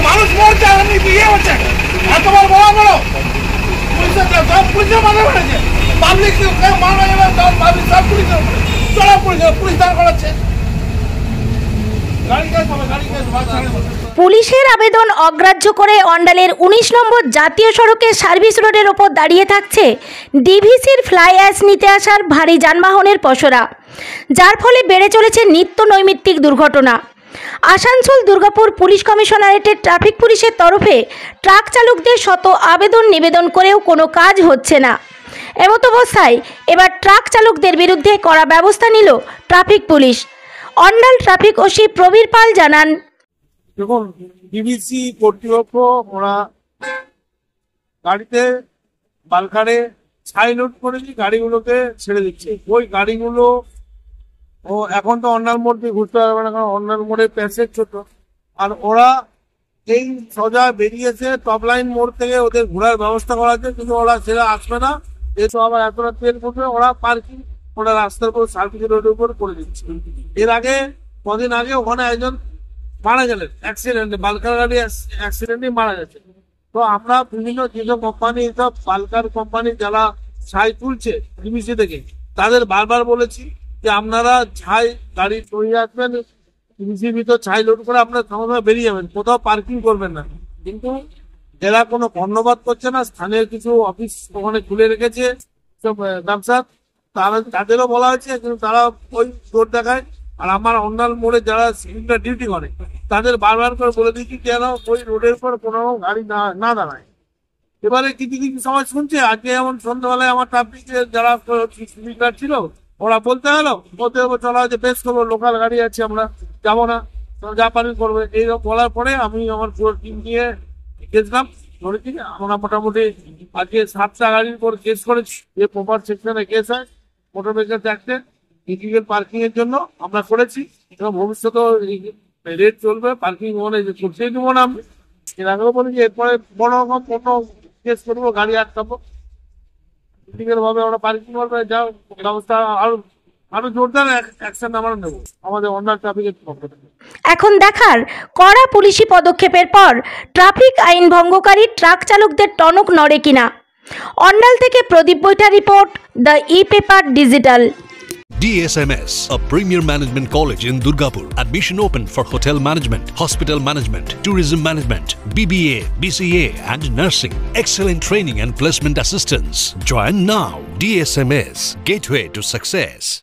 মানুষ মরছে আপনি বিয়ে হচ্ছে এতবার বড় বড় পুলিশের মাথা করেছে পাবলিক মারা যাবে তখন পাবলিক সব পুলিশের উপরে চড়া পুলিশ দাঁড় করাচ্ছে। পুলিশের আবেদন অগ্রাহ্য করে অন্ডালের ১৯ নম্বর জাতীয় সড়কের সার্ভিস রোডের ওপর দাঁড়িয়ে থাকছে ডিভিসির ফ্লাই অ্যাশ নিতে আসার ভারী যানবাহনের পসরা, যার ফলে বেড়ে চলেছে নিত্য নৈমিত্তিক দুর্ঘটনা। আসানসোল দুর্গাপুর পুলিশ কমিশনারেটের ট্রাফিক পুলিশের তরফে ট্রাক চালকদের শত আবেদন নিবেদন করেও কোনো কাজ হচ্ছে না। এমত অবস্থায় এবার ট্রাক চালকদের বিরুদ্ধে কড়া ব্যবস্থা নিল traffic police. Andal traffic OC Prabir Pal জানান, দেখুন ডিভিসি কর্তৃপক্ষ ওরা গাড়িতে বালকারে ছাই লোড করে গাড়িগুলোকে ছেড়ে দিচ্ছে। ওই গাড়িগুলো ও এখন তো অন্ডাল মোড় দিয়ে ঘুরতে পারবে না, কারণ অন্ডাল মোড়ে প্যাসেজ ছোট। আর ওরা এই সোজা বেরিয়েছে টপ লাইন মোড় থেকে ওদের ঘোরার ব্যবস্থা করা আছে, কিন্তু ওরা সেটা আসবে না। এসব আবার এতটা তেল ফুটবে, ওরা পার্কিং ওরা রাস্তার উপর সার্ভিস রোডের উপর করে দিচ্ছে। এর আগে কদিন আগে ওখানে একজন মারা গেলেন অ্যাক্সিডেন্টে, বালকার গাড়ি অ্যাক্সিডেন্টে মারা গেছে। তো আমরা বিভিন্ন যেসব কোম্পানি সব বালকার কোম্পানি যারা ছাই তুলছে ডিভিসি থেকে, তাদের বারবার বলেছি যে আপনারা ছাই গাড়ি তৈরি আসবেন, ডিভিসির ভিতর ছাই লোড করে আপনার সময় বেরিয়ে যাবেন, কোথাও পার্কিং করবেন না। কিন্তু এরা কোনো ধন্যবাদ করছে না। স্থানীয় কিছু অফিস ওখানে খুলে রেখেছে সব ব্যবসা, তাদেরও বলা হয়েছে, কিন্তু তারা ওই জোর দেখায়। আর আমার অন্যান্য মোড়ে যারা সিলিন্ডার ডিউটি করে তাদের বারবার করে বলে দিচ্ছি যেন ওই রোডের পর কোনো গাড়ি না দাঁড়ায়। এবারে কিছু কিছু সময় শুনছে, আজকে যেমন সন্ধ্যাবেলায় আমার ট্রাফিকের যারা সিলিন্ডার ছিল ওরা বলতে গেল চলা হচ্ছে বেশ করবো, লোকাল গাড়ি আছে আমরা যাবো না, যা পারি করবে। এইরকম বলার পরে আমি আমার পুরো টিম নিয়ে গেছিলাম, ধরেছি আমরা মোটামুটি আজকে 7টা গাড়ির উপর কেস করেছি। যে প্রপার সেকশনে কেস হয় মোটর ভেহিকল ট্যাক্সে ইলিগাল পার্কিং এর জন্য আমরা করেছি, এবং ভবিষ্যতে রেট চলবে পার্কিং মানে করতেই দেবো না। আমি এর আগেও বলেছি এরপরে বড় রকম কোনো কেস করবো, গাড়ি আটকাবো, ইলিগাল ভাবে আমরা পার্কিং করবো, যা ব্যবস্থা আরো জোরদার অ্যাকশন আমরা নেব আমাদের অন্যান্য ট্রাফিকের পক্ষ থেকে। এখন দেখার কড়া পুলিশি পদক্ষেপের পর ট্রাফিক আইন ভঙ্গকারী ট্রাক চালকদের টনক নড়ে কিনা। অন্ডাল থেকে প্রদীপ বৈঠা report, the e-paper digital. DSMS, a premier management college in Durgapur. Admission open for hotel management, hospital management, tourism management, BBA, BCA and nursing. Excellent training and placement assistance. Join now. DSMS, gateway to success.